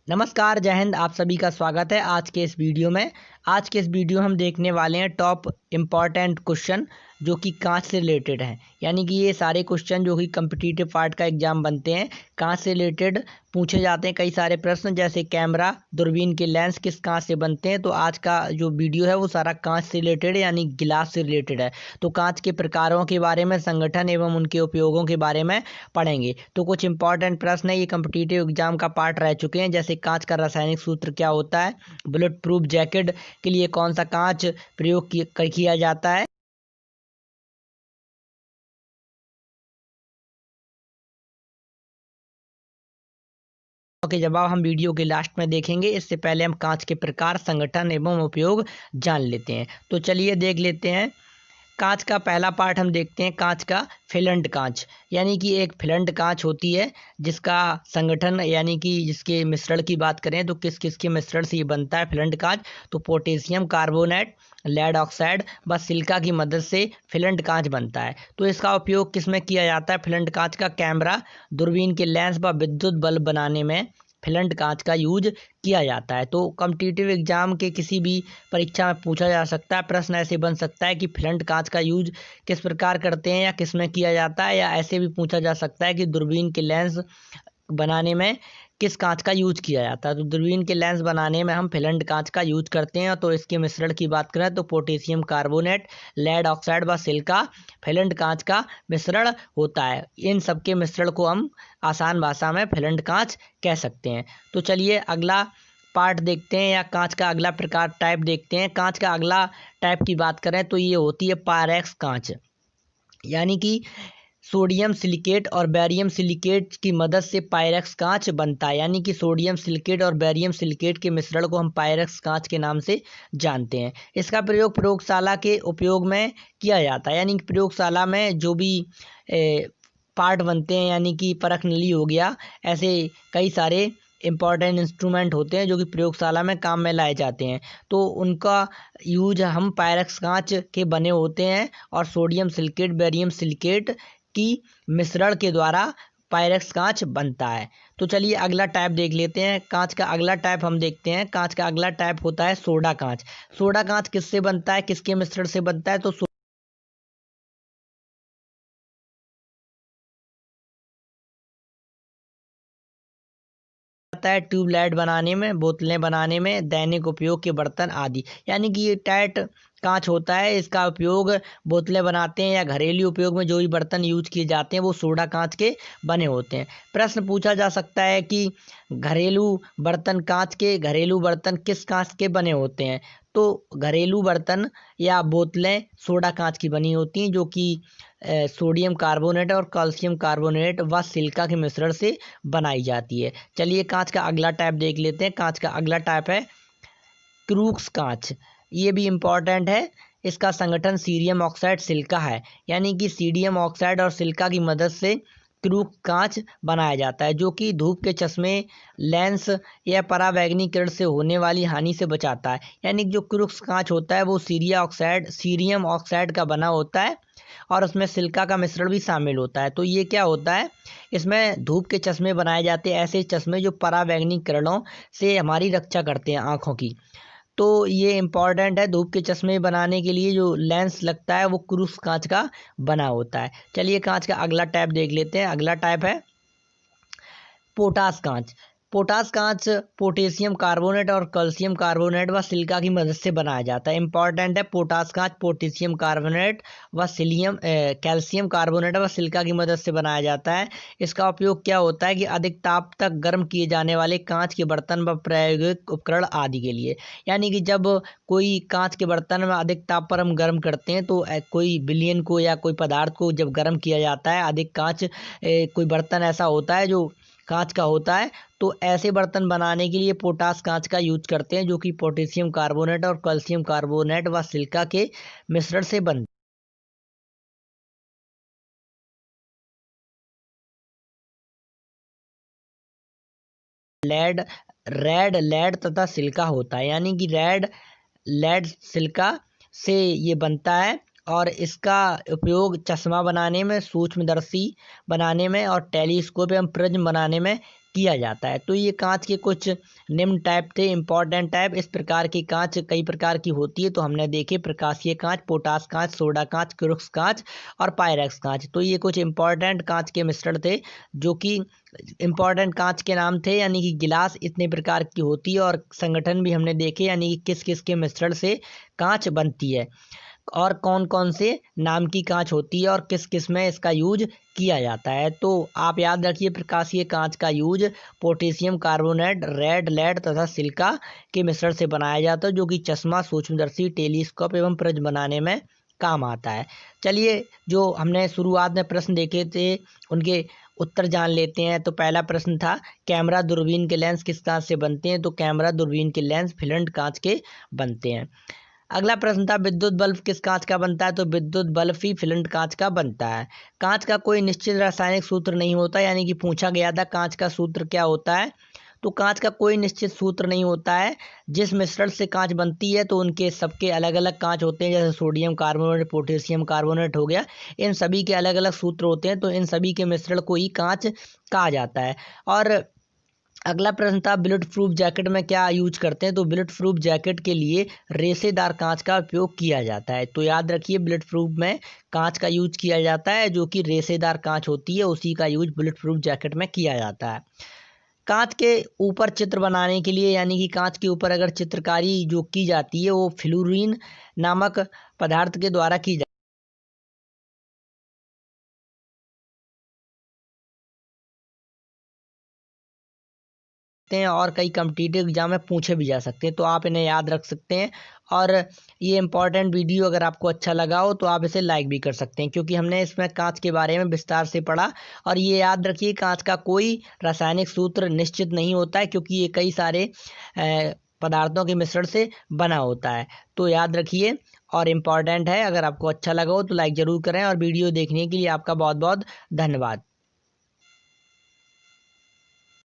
नमस्कार, जय हिंद। आप सभी का स्वागत है आज के इस वीडियो में। आज के इस वीडियो हम देखने वाले हैं टॉप इम्पॉर्टेंट क्वेश्चन जो कि कांच से रिलेटेड हैं। यानी कि ये सारे क्वेश्चन जो कि कम्पिटिटिव पार्ट का एग्जाम बनते हैं, कांच से रिलेटेड पूछे जाते हैं। कई सारे प्रश्न जैसे कैमरा, दूरबीन के लेंस किस कांच से बनते हैं। तो आज का जो वीडियो है वो सारा कांच से रिलेटेड है, यानी गिलास से रिलेटेड है। तो कांच के प्रकारों के बारे में, संगठन एवं उनके उपयोगों के बारे में पढ़ेंगे। तो कुछ इंपॉर्टेंट प्रश्न है, ये कम्पिटिटिव एग्जाम का पार्ट रह चुके हैं। जैसे कांच का रासायनिक सूत्र क्या होता है, बुलेट प्रूफ जैकेट के लिए कौन सा कांच प्रयोग किया जाता है, के जवाब हम वीडियो के लास्ट में देखेंगे। इससे पहले हम कांच के प्रकार, संगठन एवं उपयोग जान लेते हैं। तो चलिए देख लेते हैं। कांच का पहला पार्ट हम देखते हैं, कांच का फिलंट कांच। यानी कि एक फिलंट कांच होती है जिसका संगठन, यानी कि जिसके मिश्रण की बात करें तो किस किस के मिश्रण से ये बनता है फिलंट कांच। तो पोटेशियम कार्बोनेट, लेड ऑक्साइड व सिलिका की मदद से फिलंट कांच बनता है। तो इसका उपयोग किस में किया जाता है? फिलंट कांच का कैमरा, दूरबीन के लेंस व विद्युत बल्ब बनाने में फिलंट कांच का यूज किया जाता है। तो कॉम्पिटिटिव एग्जाम के किसी भी परीक्षा में पूछा जा सकता है। प्रश्न ऐसे बन सकता है कि फिलंट कांच का यूज किस प्रकार करते हैं या किस में किया जाता है, या ऐसे भी पूछा जा सकता है कि दूरबीन के लेंस बनाने में किस कांच का यूज किया जाता है। तो दूरबीन के लेंस बनाने में हम फिलंट कांच का यूज करते हैं। तो इसके मिश्रण की बात करें तो पोटेशियम कार्बोनेट, लेड ऑक्साइड व सिलिका फिलंट कांच का मिश्रण होता है। इन सब के मिश्रण को हम आसान भाषा में फिलंट कांच कह सकते हैं। तो चलिए अगला पार्ट देखते हैं, या कांच का अगला प्रकार टाइप देखते हैं। कांच का अगला टाइप की बात करें तो ये होती है पायरेक्स कांच। यानी कि सोडियम सिलिकेट और बैरियम सिलिकेट की मदद से पायरेक्स कांच बनता है। यानी कि सोडियम सिलिकेट और बैरियम सिलिकेट के मिश्रण को हम पायरेक्स कांच के नाम से जानते हैं। इसका प्रयोग प्रयोगशाला के उपयोग में किया जाता है। यानी कि प्रयोगशाला में जो भी पार्ट बनते हैं, यानी कि परख नली हो गया, ऐसे कई सारे इंपॉर्टेंट इंस्ट्रूमेंट होते हैं जो कि प्रयोगशाला में काम में लाए जाते हैं। तो उनका यूज हम पायरेक्स कांच के बने होते हैं, और सोडियम सिलिकेट, बैरियम सिलिकेट की मिश्रण के द्वारा पायरेक्स कांच बनता है। तो चलिए अगला टाइप देख लेते हैं। कांच का अगला टाइप हम देखते हैं। कांच का अगला टाइप होता है सोडा कांच। सोडा कांच किससे बनता है, किसके मिश्रण से बनता है? तो जाता है ट्यूबलाइट बनाने में, बोतलें बनाने में, दैनिक उपयोग के बर्तन आदि। यानी कि ये टाइट कांच होता है। इसका उपयोग बोतलें बनाते हैं या घरेलू उपयोग में जो भी बर्तन यूज किए जाते हैं वो सोडा कांच के बने होते हैं। प्रश्न पूछा जा सकता है कि घरेलू बर्तन कांच के, घरेलू बर्तन किस कांच के बने होते हैं? तो घरेलू बर्तन या बोतलें सोडा कांच की बनी होती हैं, जो कि सोडियम कार्बोनेट और कैल्शियम कार्बोनेट व सिलिका के मिश्रण से बनाई जाती है। चलिए कांच का अगला टाइप देख लेते हैं। कांच का अगला टाइप है क्रूक्स कांच। ये भी इम्पॉर्टेंट है। इसका संगठन सीरियम ऑक्साइड सिलिका है। यानी कि सीडियम ऑक्साइड और सिलिका की मदद से क्रूक कांच बनाया जाता है, जो कि धूप के चश्मे, लेंस या पराबैंगनी किरण से होने वाली हानि से बचाता है। यानी कि जो क्रूक्स कांच होता है वो सीरियम ऑक्साइड का बना होता है, और उसमें सिलिका का मिश्रण भी शामिल होता है। तो ये क्या होता है, इसमें धूप के चश्मे बनाए जाते हैं, ऐसे चश्मे जो पराबैंगनी किरणों से हमारी रक्षा करते हैं आँखों की। तो ये इम्पॉर्टेंट है। धूप के चश्मे बनाने के लिए जो लेंस लगता है वो क्रूस कांच का बना होता है। चलिए कांच का अगला टाइप देख लेते हैं। अगला टाइप है पोटास कांच। पोटास कांच पोटेशियम कार्बोनेट और कैल्शियम कार्बोनेट व सिलिका की मदद से बनाया जाता है। इंपॉर्टेंट है, पोटास कांच पोटेशियम कार्बोनेट व कैल्शियम कार्बोनेट व सिलिका की मदद से बनाया जाता है। इसका उपयोग क्या होता है कि अधिक ताप तक गर्म किए जाने वाले कांच के बर्तन व प्रायोगिक उपकरण आदि के लिए। यानी कि जब कोई कांच के बर्तन में अधिक ताप पर हम गर्म करते हैं, तो कोई विलयन को या कोई पदार्थ को जब गर्म किया जाता है, अधिक कांच कोई बर्तन ऐसा होता है जो कांच का होता है, तो ऐसे बर्तन बनाने के लिए पोटास कांच का यूज करते हैं, जो कि पोटेशियम कार्बोनेट और कैल्शियम कार्बोनेट व सिलिका के मिश्रण से बनते हैं। रेड लेड तथा सिलिका होता है। यानी कि लेड सिलिका से ये बनता है, और इसका उपयोग चश्मा बनाने में, सूक्ष्मदर्शी बनाने में और टेलीस्कोप एवं प्रिज्म बनाने में किया जाता है। तो ये कांच के कुछ निम्न टाइप थे, इंपॉर्टेंट टाइप। इस प्रकार की कांच कई प्रकार की होती है, तो हमने देखे प्रकाशीय कांच, पोटास कांच, सोडा कांच, क्रुक्स कांच और पायरेक्स कांच। तो ये कुछ इंपॉर्टेंट कांच के मिश्रण थे, जो कि इंपॉर्टेंट कांच के नाम थे, यानी कि गिलास इतने प्रकार की होती है। और संगठन भी हमने देखे, यानी कि किस किस के मिश्रण से कांच बनती है और कौन कौन से नाम की कांच होती है और किस किस में इसका यूज किया जाता है। तो आप याद रखिए, प्रकाशीय कांच का use potassium carbonate, red lead तथा सिलिका के मिश्रण से बनाया जाता है, जो कि चश्मा, सूक्ष्मदर्शी, टेलीस्कोप एवं प्रिज्म बनाने में काम आता है। चलिए, जो हमने शुरुआत में प्रश्न देखे थे उनके उत्तर जान लेते हैं। तो पहला प्रश्न था, कैमरा दूरबीन के लेंस किस कांच से बनते हैं? तो कैमरा दूरबीन के लेंस फिलेंट कांच के बनते हैं। अगला प्रश्न था, विद्युत बल्ब किस कांच का बनता है? तो विद्युत बल्ब भी फिलेंट कांच का बनता है। कांच का कोई निश्चित रासायनिक सूत्र नहीं होता, यानी कि पूछा गया था कांच का सूत्र क्या होता है। तो कांच का कोई निश्चित सूत्र नहीं होता है। जिस मिश्रण से कांच बनती है तो उनके सबके अलग अलग कांच होते हैं, जैसे सोडियम कार्बोनेट, पोटेशियम कार्बोनेट हो गया, इन सभी के अलग अलग सूत्र होते हैं। तो इन सभी के मिश्रण को ही कांच कहा जाता है। और अगला प्रश्न था, बुलेट प्रूफ जैकेट में क्या यूज करते हैं? तो बुलेट प्रूफ जैकेट के लिए रेशेदार कांच का उपयोग किया जाता है। तो याद रखिए, बुलेट प्रूफ में कांच का यूज किया जाता है, जो कि रेशेदार कांच होती है, उसी का यूज बुलेट प्रूफ जैकेट में किया जाता है। कांच के ऊपर चित्र बनाने के लिए, यानी कि कांच के ऊपर अगर चित्रकारी जो की जाती है वो फ्लूरीन नामक पदार्थ के द्वारा की हैं और कई कॉम्पिटिटिव एग्जाम में पूछे भी जा सकते हैं, तो आप इन्हें याद रख सकते हैं। और ये इंपॉर्टेंट वीडियो अगर आपको अच्छा लगा हो तो आप इसे लाइक भी कर सकते हैं, क्योंकि हमने इसमें कांच के बारे में विस्तार से पढ़ा। और ये याद रखिए, कांच का कोई रासायनिक सूत्र निश्चित नहीं होता है, क्योंकि ये कई सारे पदार्थों के मिश्रण से बना होता है। तो याद रखिए, और इम्पॉर्टेंट है। अगर आपको अच्छा लगा हो तो लाइक ज़रूर करें, और वीडियो देखने के लिए आपका बहुत बहुत धन्यवाद।